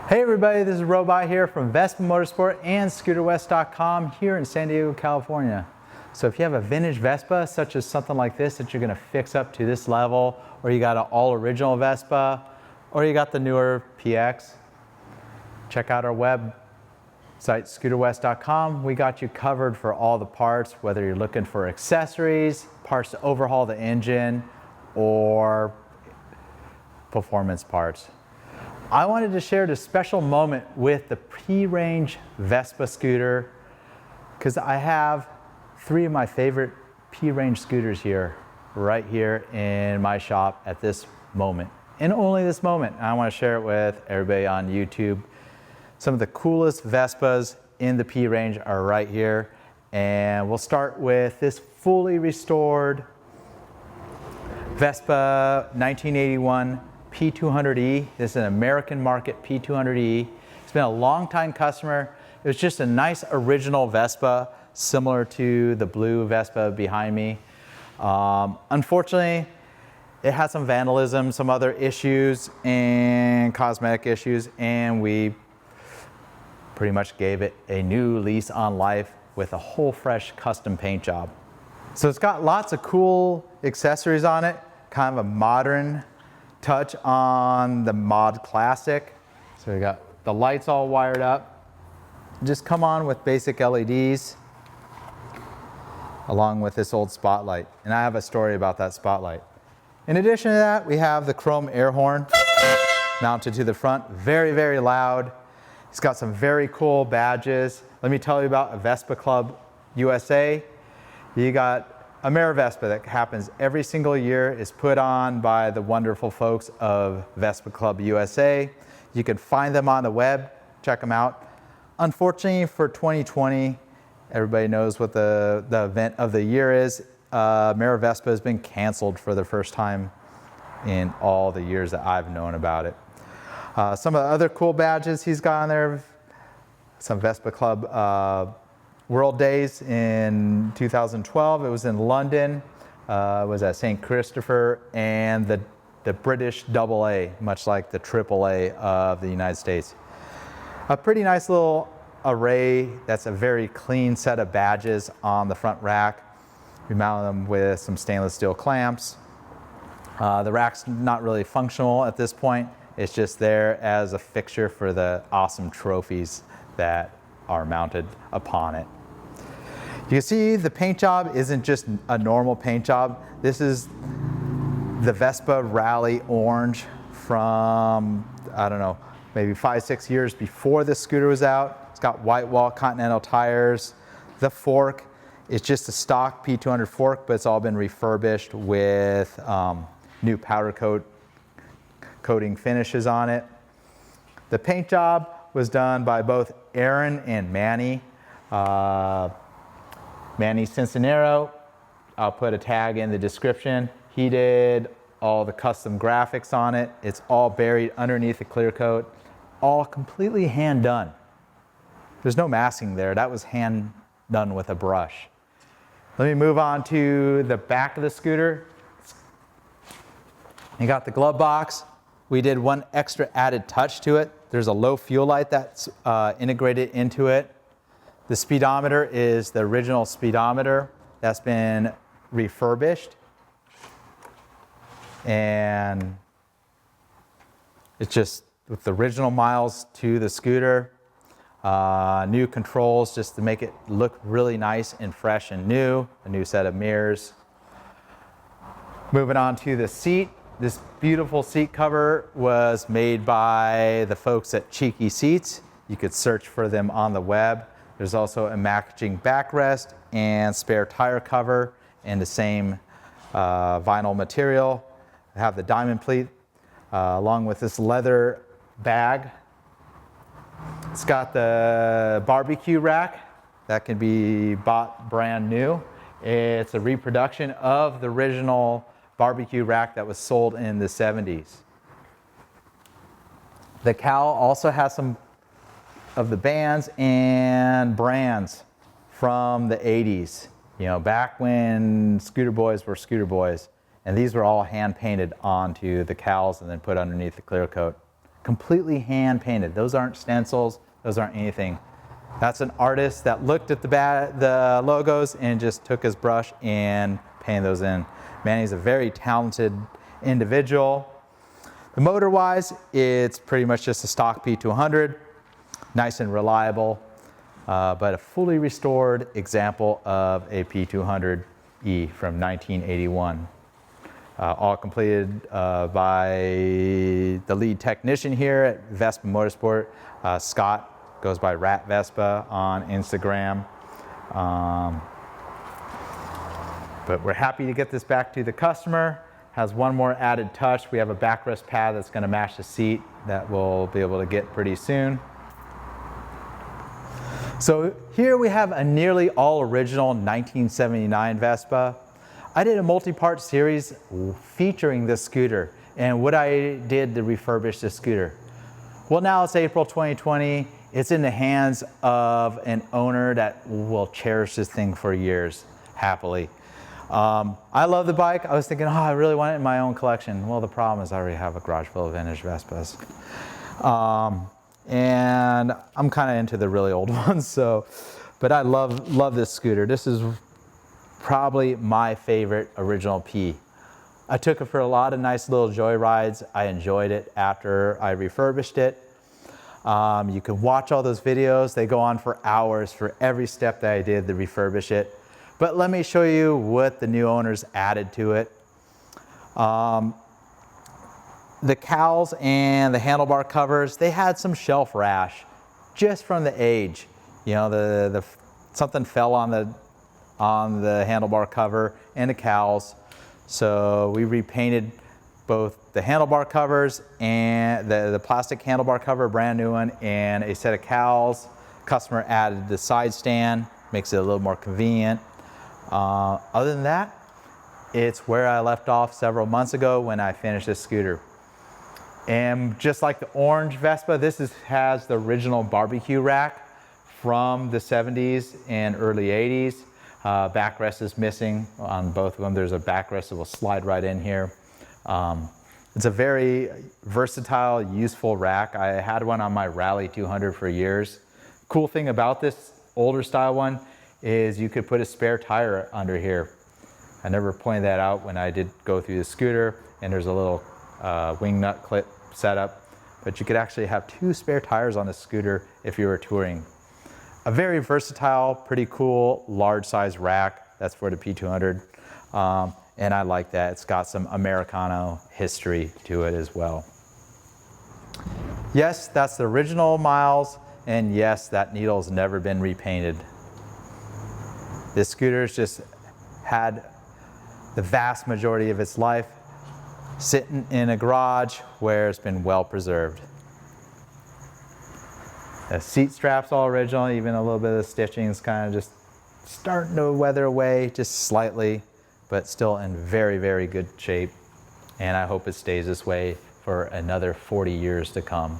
Hey everybody, this is Robot here from Vespa Motorsport and ScooterWest.com here in San Diego, California. So if you have a vintage Vespa, such as something like this that you're going to fix up to this level, or you got an all original Vespa, or you got the newer PX, check out our website, ScooterWest.com. We got you covered for all the parts, whether you're looking for accessories, parts to overhaul the engine, or performance parts. I wanted to share this special moment with the P-Range Vespa scooter because I have three of my favorite P-Range scooters right here in my shop at this moment, and only this moment. I want to share it with everybody on YouTube. Some of the coolest Vespas in the P-Range are right here, and we'll start with this fully restored Vespa 1981 P200E. This is an American market P200E. It's been a long time customer. It was just a nice original Vespa, similar to the blue Vespa behind me. Unfortunately, it had some vandalism, some other issues and cosmetic issues, and we pretty much gave it a new lease on life with a whole fresh custom paint job. So it's got lots of cool accessories on it, kind of a modern touch on the mod classic. So we got the lights all wired up. Just come on with basic LEDs along with this old spotlight. And I have a story about that spotlight. In addition to that, we have the chrome air horn mounted to the front. Very, very loud. It's got some very cool badges. Let me tell you about a Vespa Club USA. You got a Mare Vespa that happens every single year, is put on by the wonderful folks of Vespa Club USA. You can find them on the web, check them out. Unfortunately for 2020, everybody knows what the event of the year is. Mare Vespa has been canceled for the first time in all the years that I've known about it. Some of the other cool badges he's got on there, some Vespa Club World Days in 2012. It was in London. It was at St. Christopher, and the British AA, much like the AAA of the United States. A pretty nice little array. That's a very clean set of badges on the front rack. We mounted them with some stainless steel clamps. The rack's not really functional at this point. It's just there as a fixture for the awesome trophies that are mounted upon it. You can see the paint job isn't just a normal paint job. This is the Vespa Rally Orange from, I don't know, maybe 5-6 years before this scooter was out. It's got white wall Continental tires. The fork is just a stock P200 fork, but it's all been refurbished with new powder coating finishes on it. The paint job was done by both Aaron and Manny. Manny Cincinero, I'll put a tag in the description. He did all the custom graphics on it. It's all buried underneath the clear coat, all completely hand done. There's no masking there. That was hand done with a brush. Let me move on to the back of the scooter. You got the glove box. We did one extra added touch to it. There's a low fuel light that's integrated into it. The speedometer is the original speedometer that's been refurbished. And it's just with the original miles to the scooter. New controls just to make it look really nice and fresh and new. A new set of mirrors. Moving on to the seat. This beautiful seat cover was made by the folks at Cheeky Seats. You could search for them on the web. There's also a matching backrest and spare tire cover in the same vinyl material. I have the diamond pleat along with this leather bag. It's got the barbecue rack that can be bought brand new. It's a reproduction of the original barbecue rack that was sold in the 70s. The cowl also has some of the bands and brands from the 80s. You know, back when scooter boys were scooter boys. And these were all hand painted onto the cowls and then put underneath the clear coat. completely hand painted. Those aren't stencils, those aren't anything. That's an artist that looked at the logos and just took his brush and painted those in. Man, he's a very talented individual. The motor wise, it's pretty much just a stock P200, nice and reliable, but a fully restored example of a P200E from 1981. All completed by the lead technician here at Vespa Motorsport, Scott, goes by Rat Vespa on Instagram. But we're happy to get this back to the customer. Has one more added touch. We have a backrest pad that's going to match the seat that we'll be able to get pretty soon. So here we have a nearly all original 1979 Vespa. I did a multi-part series featuring this scooter and what I did to refurbish this scooter. Well, now it's April 2020. It's in the hands of an owner that will cherish this thing for years, happily. I love the bike. I was thinking, oh, I really want it in my own collection. Well, the problem is I already have a garage full of vintage Vespas. And I'm kind of into the really old ones, but I love this scooter. This is probably my favorite original P. I took it for a lot of nice little joy rides. I enjoyed it after I refurbished it. You can watch all those videos. They go on for hours for every step that I did to refurbish it. But let me show you what the new owners added to it. The cowls and the handlebar covers, they had some shelf rash just from the age. You know, something fell on the handlebar cover and the cowls. So we repainted both the handlebar covers and the plastic handlebar cover, brand new one, and a set of cowls. Customer added the side stand, makes it a little more convenient. Other than that, it's where I left off several months ago when I finished this scooter. And just like the orange Vespa, this has the original barbecue rack from the 70s and early 80s. Backrest is missing on both of them. There's a backrest that will slide right in here. It's a very versatile, useful rack. I had one on my Rally 200 for years. Cool thing about this older style one is you could put a spare tire under here. I never pointed that out when I did go through the scooter, and there's a little wing nut clip setup, but you could actually have 2 spare tires on a scooter if you were touring. A very versatile, pretty cool, large size rack. That's for the P200. And I like that. It's got some Americano history to it as well. Yes, that's the original miles, and yes, that needle's never been repainted. This scooter's just had the vast majority of its life sitting in a garage where it's been well preserved. The seat strap's all original, even a little bit of the stitching is kind of just starting to weather away just slightly, but still in very, very good shape. And I hope it stays this way for another 40 years to come.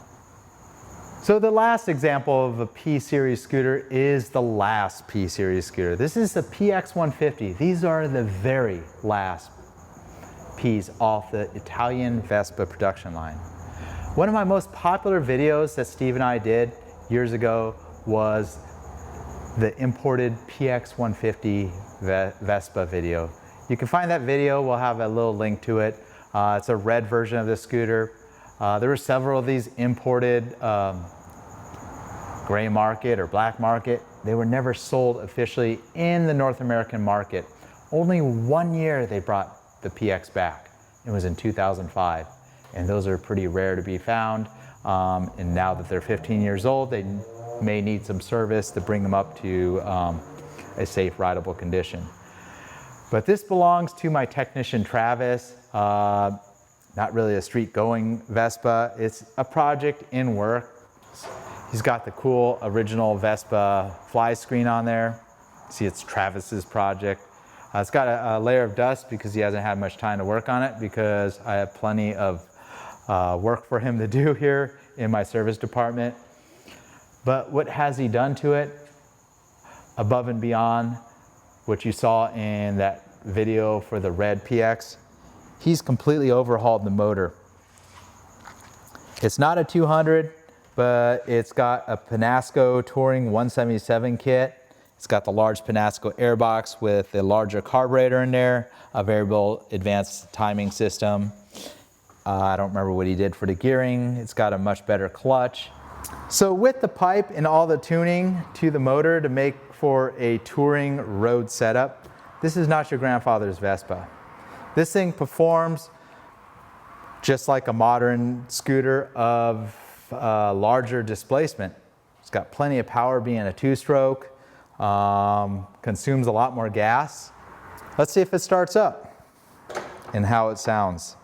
So the last example of a P-Series scooter is the last P-Series scooter. This is the PX150. These are the very last Ps off the Italian Vespa production line. One of my most popular videos that Steve and I did years ago was the imported PX150 Vespa video. You can find that video. We'll have a little link to it. It's a red version of the scooter. There were several of these imported gray market or black market. They were never sold officially in the North American market. Only 1 year they brought the PX back. It was in 2005. And those are pretty rare to be found. And now that they're 15 years old, they may need some service to bring them up to a safe, rideable condition. But this belongs to my technician, Travis. Not really a street-going Vespa. It's a project in work. He's got the cool original Vespa fly screen on there. See, it's Travis's project. It's got a layer of dust because he hasn't had much time to work on it, because I have plenty of work for him to do here in my service department. But what has he done to it above and beyond what you saw in that video for the red PX? He's completely overhauled the motor. It's not a 200, but it's got a Penasco Touring 177 kit. It's got the large Penasco airbox with a larger carburetor in there, a variable advanced timing system. I don't remember what he did for the gearing. It's got a much better clutch. So with the pipe and all the tuning to the motor to make for a touring road setup, this is not your grandfather's Vespa. This thing performs just like a modern scooter of larger displacement. It's got plenty of power being a two-stroke, consumes a lot more gas. Let's see if it starts up and how it sounds.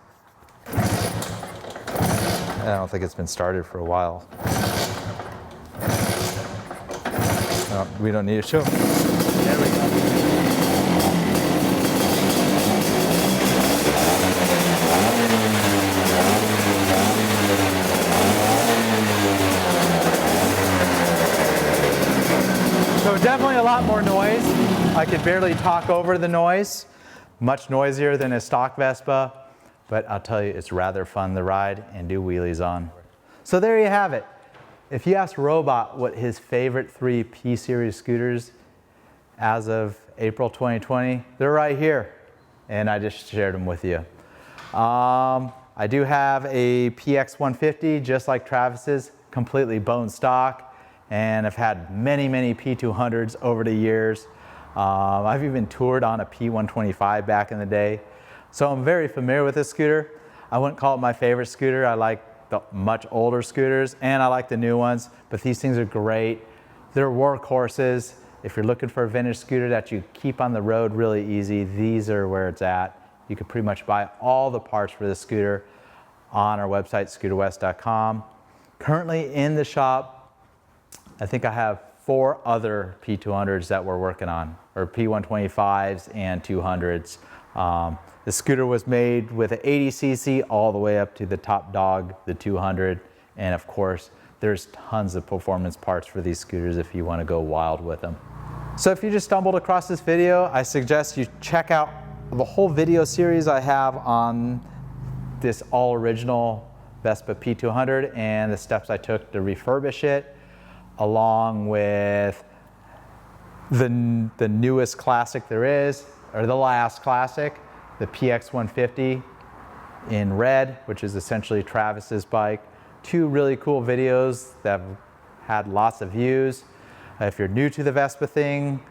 I don't think it's been started for a while. No, we don't need to show. There we go. So definitely a lot more noise. I could barely talk over the noise. Much noisier than a stock Vespa, but I'll tell you, it's rather fun to ride and do wheelies on. So there you have it. If you ask Robot what his favorite 3 P-Series scooters as of April 2020, they're right here. And I just shared them with you. I do have a PX 150, just like Travis's, completely bone stock. And I've had many, many P200s over the years. I've even toured on a P125 back in the day. So I'm very familiar with this scooter. I wouldn't call it my favorite scooter. I like the much older scooters and I like the new ones, but these things are great. They're workhorses. If you're looking for a vintage scooter that you keep on the road really easy, these are where it's at. You can pretty much buy all the parts for this scooter on our website, scooterwest.com. Currently in the shop, I think I have 4 other P200s that we're working on, or P125s and 200s. The scooter was made with an 80cc all the way up to the top dog, the 200. And of course, there's tons of performance parts for these scooters if you want to go wild with them. So if you just stumbled across this video, I suggest you check out the whole video series I have on this all original Vespa P200 and the steps I took to refurbish it, along with the newest classic there is, or the last classic, the PX 150 in red, which is essentially Travis's bike. 2 really cool videos that have had lots of views. If you're new to the Vespa thing,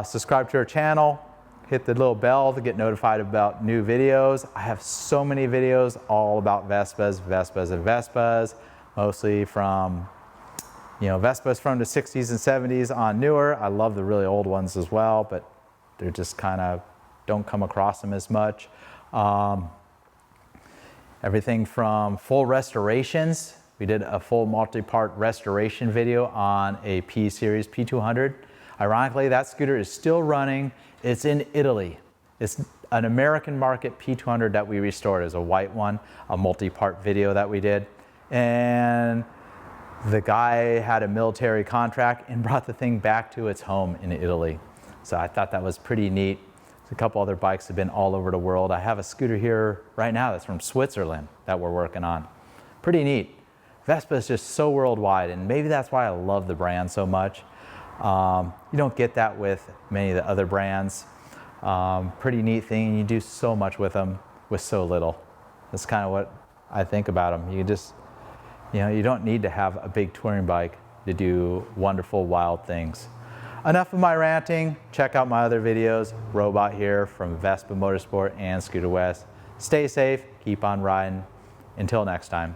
subscribe to our channel, hit the little bell to get notified about new videos. I have so many videos all about Vespas, Vespas, and Vespas, mostly from, Vespas from the 60s and 70s on newer. I love the really old ones as well, but they're just kind of, don't come across them as much. Everything from full restorations. We did a full multi-part restoration video on a P-Series P200. Ironically, that scooter is still running. It's in Italy. It's an American market P200 that we restored as a white one, a multi-part video that we did. And the guy had a military contract and brought the thing back to its home in Italy. So I thought that was pretty neat. A couple other bikes have been all over the world. I have a scooter here right now that's from Switzerland that we're working on. Pretty neat. Vespa is just so worldwide, and maybe that's why I love the brand so much. You don't get that with many of the other brands. Pretty neat thing. You do so much with them with so little. That's kind of what I think about them. You just, you don't need to have a big touring bike to do wonderful, wild things. Enough of my ranting. Check out my other videos. Robot here from Vespa Motorsport and Scooter West. Stay safe, keep on riding. Until next time.